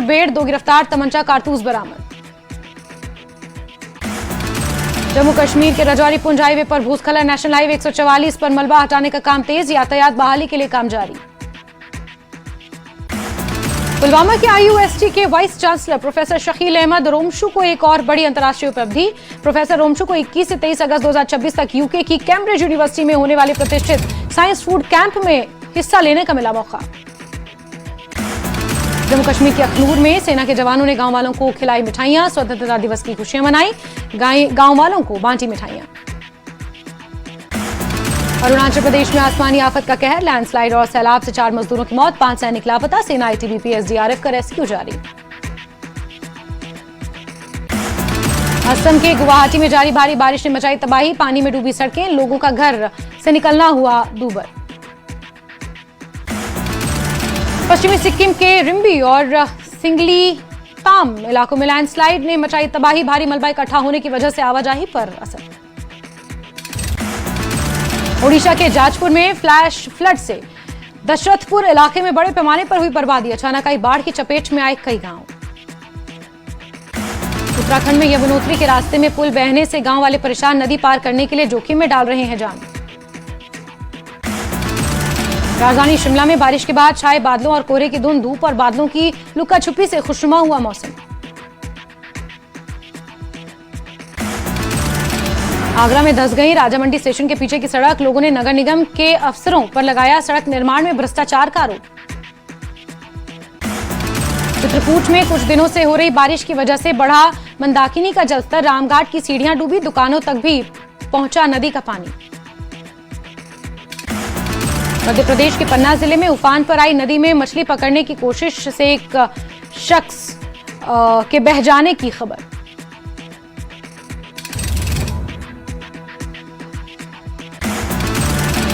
मुठभेड़, 2 गिरफ्तार, तमंचा कारतूस बरामद। जम्मू कश्मीर के रजौरी पुंछ हाईवे पर भूस्खलन, नेशनल हाईवे 144 पर मलबा हटाने का काम तेज, यातायात बहाली के लिए काम जारी। पुलवामा के IUST के vice chancellor professor Shakeel Ahmad Romshoo को एक और बड़ी अंतर्राष्ट्रीय उपलब्धि। प्रोफेसर रोमशू को 21 से 23 अगस्त 2026 तक यूके की कैम्ब्रिज यूनिवर्सिटी में होने वाले प्रतिष्ठित साइंस फूड कैंप में हिस्सा लेने का मिला मौका। जम्मू कश्मीर के अखनूर में सेना के जवानों ने गांव वालों को खिलाई मिठाइयां, स्वतंत्रता दिवस की खुशियां मनाई, गांव वालों को बांटी मिठाइयां। अरुणाचल प्रदेश में आसमानी आफत का कहर, लैंडस्लाइड और सैलाब से 4 मजदूरों की मौत, 5 सैनिक लापता, सेना ITBP SDRF का रेस्क्यू जारी। असम के गुवाहाटी में जारी भारी बारिश ने मचाई तबाही, पानी में डूबी सड़कें, लोगों का घर से निकलना हुआ दूभर। पश्चिमी सिक्किम के रिम्बी और सिंगली ताम इलाकों में लैंडस्लाइड ने मचाई तबाही, भारी मलबा इकट्ठा होने की वजह से आवाजाही पर असर। ओडिशा के जाजपुर में फ्लैश फ्लड से दशरथपुर इलाके में बड़े पैमाने पर हुई बर्बादी, अचानक आई बाढ़ की चपेट में आए कई गांव। उत्तराखंड में यमुनोत्री के रास्ते में पुल बहने से गांव वाले परेशान, नदी पार करने के लिए जोखिम में डाल रहे हैं जान। राजधानी शिमला में बारिश के बाद छाए बादलों और कोहरे की धुंध, धूप और बादलों की लुका छुपी से खुशनुमा हुआ मौसम। आगरा में धंस गई राजामंडी स्टेशन के पीछे की सड़क, लोगों ने नगर निगम के अफसरों पर लगाया सड़क निर्माण में भ्रष्टाचार का आरोप। चित्रकूट में कुछ दिनों से हो रही बारिश की वजह से बढ़ा मंदाकिनी का जलस्तर, रामघाट की सीढ़ियां डूबी, दुकानों तक भी पहुंचा नदी का पानी। मध्य प्रदेश के पन्ना जिले में उफान पर आई नदी में मछली पकड़ने की कोशिश से एक शख्स के बह जाने की खबर।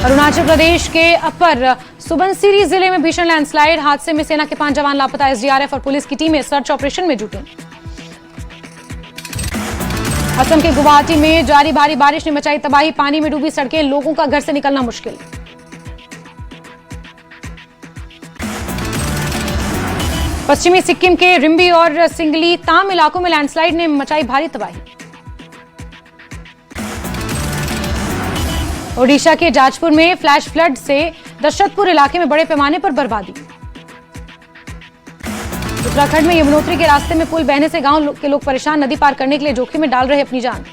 अरुणाचल प्रदेश के अपर सुबनसिरी जिले में भीषण लैंडस्लाइड, हादसे में सेना के 5 जवान लापता, SDRF और पुलिस की टीमें सर्च ऑपरेशन में जुटी। असम के गुवाहाटी में जारी भारी बारिश ने मचाई तबाही, पानी में डूबी सड़कें, लोगों का घर से निकलना मुश्किल। पश्चिमी सिक्किम के रिम्बी और सिंगली ताम इलाकों में लैंडस्लाइड ने मचाई भारी तबाही। ओडिशा के जाजपुर में फ्लैश फ्लड से दशरथपुर इलाके में बड़े पैमाने पर बर्बादी। उत्तराखंड में यमुनोत्री के रास्ते में पुल बहने से गांव के लोग परेशान, नदी पार करने के लिए जोखिम में डाल रहे अपनी जान।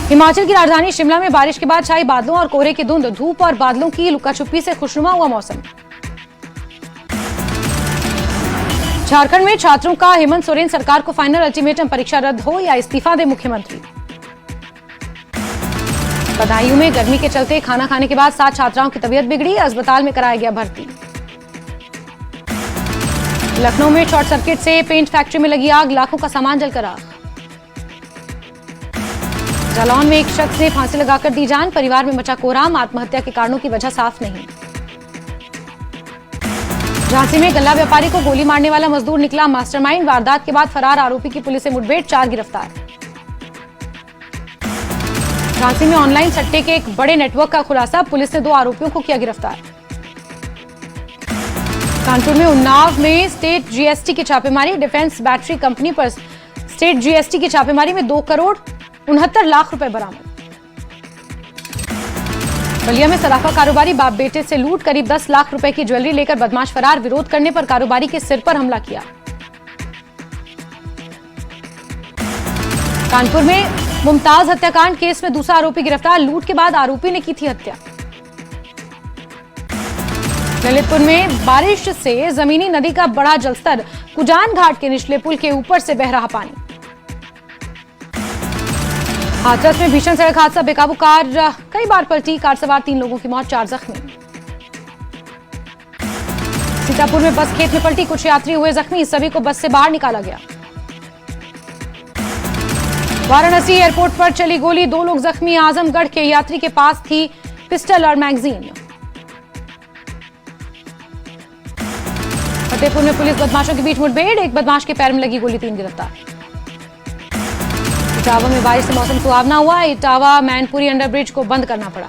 हिमाचल की राजधानी शिमला में बारिश के बाद छाई बादलों और कोहरे की धुंध, धूप और बादलों की लुकाछुपी से खुशनुमा हुआ मौसम। झारखंड में छात्रों का हेमंत सोरेन सरकार को फाइनल अल्टीमेटम, परीक्षा रद्द हो या इस्तीफा दे मुख्यमंत्री। बदायूं में गर्मी के चलते खाना खाने के बाद 7 छात्राओं की तबीयत बिगड़ी, अस्पताल में कराया गया भर्ती। लखनऊ में शॉर्ट सर्किट से पेंट फैक्ट्री में लगी आग, लाखों का सामान जलकर आग। जालौन में एक शख्स ने फांसी लगाकर दी जान, परिवार में मचा कोहराम, आत्महत्या के कारणों की वजह साफ नहीं। झांसी में गल्ला व्यापारी को गोली मारने वाला मजदूर निकला मास्टरमाइंड, वारदात के बाद फरार आरोपी की पुलिस से मुठभेड़, 4 गिरफ्तार। झांसी में ऑनलाइन सट्टे के एक बड़े नेटवर्क का खुलासा, पुलिस ने 2 आरोपियों को किया गिरफ्तार। कानपुर में उन्नाव में स्टेट GST की छापेमारी, डिफेंस बैटरी कंपनी पर स्टेट GST की छापेमारी में 2 करोड़ 69 लाख रुपए बरामद। बलिया में सराफा कारोबारी बाप बेटे से लूट, करीब 10 लाख रुपए की ज्वेलरी लेकर बदमाश फरार, विरोध करने पर कारोबारी के सिर पर हमला किया। कानपुर में मुमताज हत्याकांड केस में दूसरा आरोपी गिरफ्तार, लूट के बाद आरोपी ने की थी हत्या। ललितपुर में बारिश से जमीनी नदी का बढ़ा जलस्तर, कुजान घाट के निचले पुल के ऊपर से बह रहा पानी। हाथरस में भीषण सड़क हादसा, बेकाबू कार कई बार पलटी, कार सवार 3 लोगों की मौत, 4 जख्मी। सीतापुर में बस खेत में पलटी, कुछ यात्री हुए जख्मी, सभी को बस से बाहर निकाला गया। वाराणसी एयरपोर्ट पर चली गोली, 2 लोग जख्मी, आजमगढ़ के यात्री के पास थी पिस्टल और मैगजीन। फतेहपुर में पुलिस बदमाशों के बीच मुठभेड़, एक बदमाश के पैर में लगी गोली, 3 गिरफ्तार। इटावा में बारिश से मौसम सुहावना हुआ, इटावा मैनपुरी अंडरब्रिज को बंद करना पड़ा।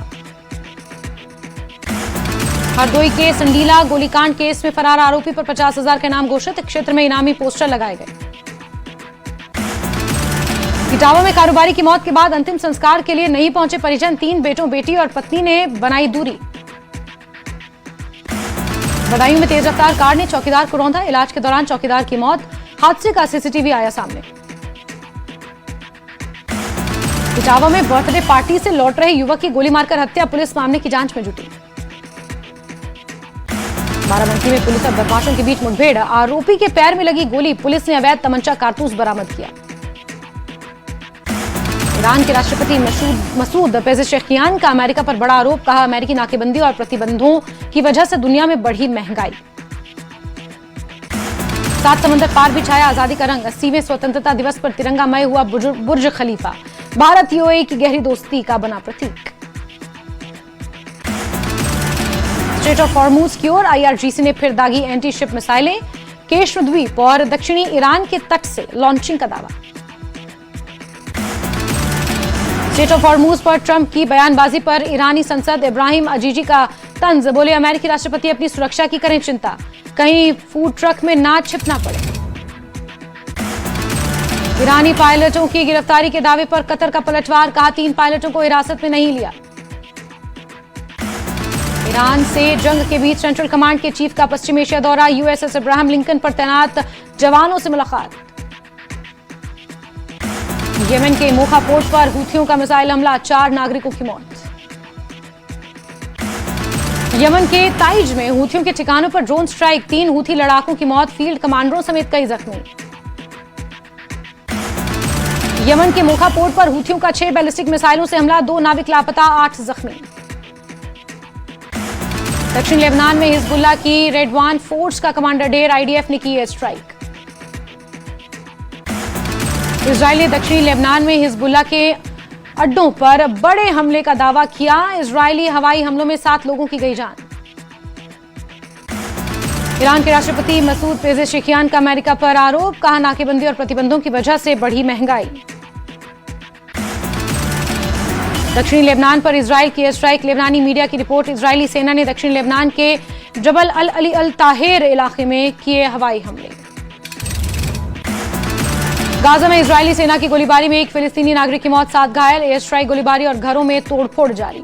हरदोई के संडीला गोलीकांड केस में फरार आरोपी पर 50,000 का इनाम घोषित, क्षेत्र में इनामी पोस्टर लगाए गए। इटावा में कारोबारी की मौत के बाद अंतिम संस्कार के लिए नहीं पहुंचे परिजन, 3 बेटों बेटी और पत्नी ने बनाई दूरी। बदायूं में तेज रफ्तार कार ने चौकीदार को रौंदा, इलाज के दौरान चौकीदार की मौत, हादसे का सीसीटीवी आया सामने। इटावा में बर्थडे पार्टी से लौट रहे युवक की गोली मारकर हत्या, पुलिस मामले की जांच में जुटी। बाराबंकी में पुलिस और बदमाशों के बीच मुठभेड़, आरोपी के पैर में लगी गोली, पुलिस ने अवैध तमंचा कारतूस बरामद किया। ईरान के राष्ट्रपति मसूद पेजेशकियान का अमेरिका पर बड़ा आरोप, कहा अमेरिकी नाकेबंदी और प्रतिबंधों की वजह से दुनिया में बढ़ी महंगाई। 7 समंदर पार भी छाया आजादी का रंग, 80वें स्वतंत्रता दिवस पर तिरंगामय हुआ बुर्ज खलीफा, भारत यूएई की गहरी दोस्ती का बना प्रतीक। स्ट्रेट ऑफ हॉर्मुज की ओर आईआरजीसी ने फिर दागी एंटी शिप मिसाइलें, केश्र द्वीप और दक्षिणी ईरान के तट से लॉन्चिंग का दावा। स्ट्रेट ऑफ हॉर्मुज पर ट्रंप की बयानबाजी पर ईरानी संसद इब्राहिम अजीजी का तंज, बोले अमेरिकी राष्ट्रपति अपनी सुरक्षा की करें चिंता, कहीं फूड ट्रक में ना छिपना पड़े। ईरानी पायलटों की गिरफ्तारी के दावे पर कतर का पलटवार, कहा 3 पायलटों को हिरासत में नहीं लिया। ईरान से जंग के बीच सेंट्रल कमांड के चीफ का पश्चिम एशिया दौरा, यूएसएस इब्राहिम लिंकन पर तैनात जवानों से मुलाकात। यमन के मोखा पोर्ट पर हूथियों का मिसाइल हमला, 4 नागरिकों की मौत। यमन के ताइज में हूथियों के ठिकानों पर ड्रोन स्ट्राइक, 3 हूथी लड़ाकों की मौत, फील्ड कमांडरों समेत कई जख्मी। यमन के मोखा पोर्ट पर हूथियों का 6 बैलिस्टिक मिसाइलों से हमला, 2 नाविक लापता, 8 जख्मी। दक्षिण लेबनान में हिजबुल्लाह की रेडवान फोर्स का कमांडर ढेर, आईडीएफ ने की एयर स्ट्राइक। इजराइल ने दक्षिणी लेबनान में हिजबुल्लाह के अड्डों पर बड़े हमले का दावा किया, इजरायली हवाई हमलों में 7 लोगों की गई जान। ईरान के राष्ट्रपति मसूद पेजेशकियान का अमेरिका पर आरोप, कहा नाकेबंदी और प्रतिबंधों की वजह से बढ़ी महंगाई। दक्षिणी लेबनान पर इजराइल की एयर स्ट्राइक, लेबनानी मीडिया की रिपोर्ट, इजरायली सेना ने दक्षिणी लेबनान के जबल अल अली अल ताहिर इलाके में किए हवाई हमले। गाजा में इजरायली सेना की गोलीबारी में 1 फिलिस्तीनी नागरिक की मौत, 7 घायल, एयर स्ट्राइक, गोलीबारी और घरों में तोड़फोड़ जारी।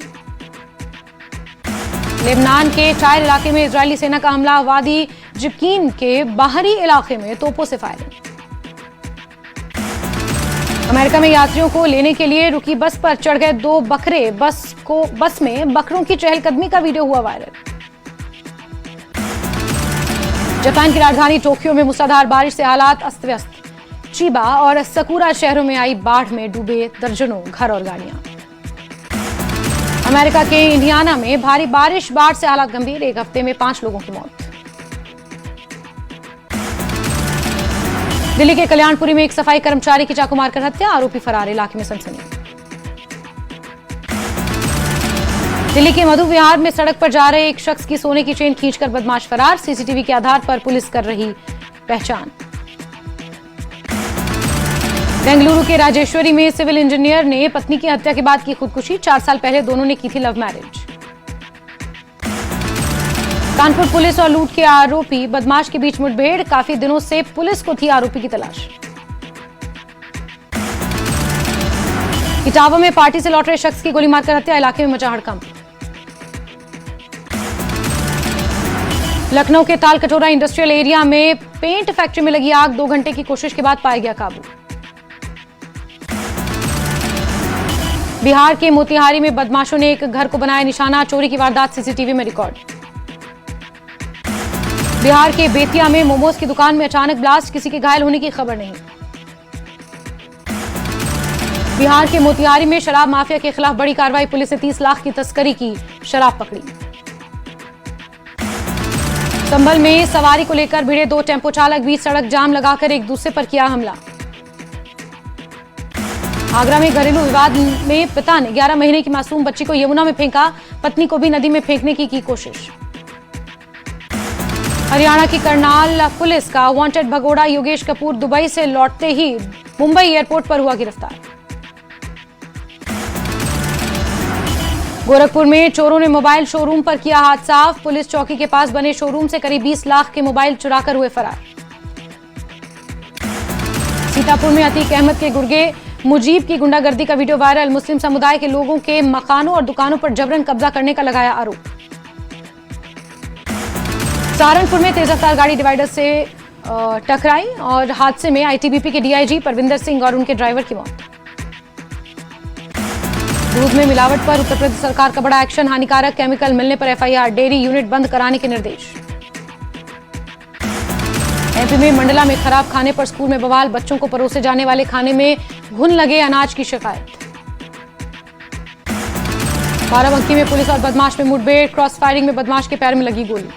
लेबनान के टायर इलाके में इजरायली सेना का हमला, वादी जिबकीन के बाहरी इलाके में तोपों से फायरिंग। अमेरिका में यात्रियों को लेने के लिए रुकी बस पर चढ़ गए 2 बकरे, बस में बकरों की चहलकदमी का वीडियो हुआ वायरल। जापान की राजधानी टोक्यो में मूसलाधार बारिश से हालात अस्त व्यस्त, चिबा और सकुरा शहरों में आई बाढ़ में डूबे दर्जनों घर और गाड़ियां। अमेरिका के इंडियाना में भारी बारिश, बाढ़ से हालात गंभीर, 1 हफ्ते में 5 लोगों की मौत। दिल्ली के कल्याणपुरी में एक सफाई कर्मचारी की चाकू मारकर हत्या, आरोपी फरार, इलाके में सनसनी। दिल्ली के मधु विहार में सड़क पर जा रहे एक शख्स की सोने की चेन खींचकर बदमाश फरार, सीसीटीवी के आधार पर पुलिस कर रही पहचान। बेंगलुरु के राजेश्वरी में सिविल इंजीनियर ने पत्नी की हत्या के बाद की खुदकुशी, 4 साल पहले दोनों ने की थी लव मैरिज। कानपुर पुलिस और लूट के आरोपी बदमाश के बीच मुठभेड़, काफी दिनों से पुलिस को थी आरोपी की तलाश। इटावा में पार्टी से लौट रहे शख्स की गोली मारकर हत्या, इलाके में मचा हड़कंप। लखनऊ के ताल कटोरा इंडस्ट्रियल एरिया में पेंट फैक्ट्री में लगी आग, 2 घंटे की कोशिश के बाद पाया गया काबू। बिहार के मोतिहारी में बदमाशों ने एक घर को बनाया निशाना, चोरी की वारदात सीसीटीवी में रिकॉर्ड। बिहार के बेतिया में मोमोज की दुकान में अचानक ब्लास्ट, किसी के घायल होने की खबर नहीं। बिहार के मोतिहारी में शराब माफिया के खिलाफ बड़ी कार्रवाई, पुलिस ने 30 लाख की तस्करी की शराब पकड़ी। संभल में सवारी को लेकर भिड़े 2 टेम्पो चालक, बीच सड़क जाम लगाकर एक दूसरे पर किया हमला। आगरा में घरेलू विवाद में पिता ने 11 महीने की मासूम बच्ची को यमुना में फेंका, पत्नी को भी नदी में फेंकने की कोशिश। हरियाणा की करनाल पुलिस का वांटेड भगोड़ा योगेश कपूर दुबई से लौटते ही मुंबई एयरपोर्ट पर हुआ गिरफ्तार। गोरखपुर में चोरों ने मोबाइल शोरूम पर किया हाथ साफ। पुलिस चौकी के पास बने शोरूम से करीब 20 लाख के मोबाइल चुराकर हुए फरार। सीतापुर में अतीक अहमद के गुर्गे मुजीब की गुंडागर्दी का वीडियो वायरल। मुस्लिम समुदाय के लोगों के मकानों और दुकानों पर जबरन कब्जा करने का लगाया आरोप। सहारनपुर में तेज रफ्तार गाड़ी डिवाइडर से टकराई और हादसे में आईटीबीपी के डीआईजी परविंदर सिंह और उनके ड्राइवर की मौत। दूध में मिलावट पर उत्तर प्रदेश सरकार का बड़ा एक्शन। हानिकारक केमिकल मिलने पर एफआईआर। डेयरी यूनिट बंद कराने के निर्देश। एमपी में मंडला में खराब खाने पर स्कूल में बवाल। बच्चों को परोसे जाने वाले खाने में घुन लगे अनाज की शिकायत। बाराबंकी में पुलिस और बदमाश में मुठभेड़। क्रॉस फायरिंग में बदमाश के पैर में लगी गोली।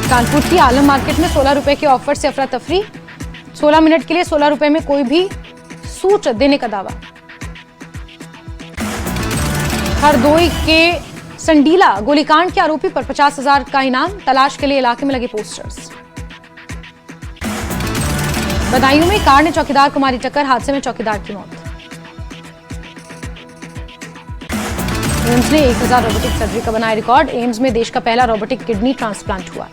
कानपुर की आलम मार्केट में 16 रुपए के ऑफर से अफरा तफरी। 16 मिनट के लिए 16 रुपए में कोई भी सूट देने का दावा। हरदोई के संडीला गोलीकांड के आरोपी पर 50,000 का इनाम। तलाश के लिए इलाके में लगे पोस्टर्स। बदायूं में कार ने चौकीदार को मारी टक्कर। हादसे में चौकीदार की मौत। एम्स ने 1000 रोबोटिक सर्जरी का बनाया रिकॉर्ड। एम्स में देश का पहला रोबोटिक किडनी ट्रांसप्लांट हुआ।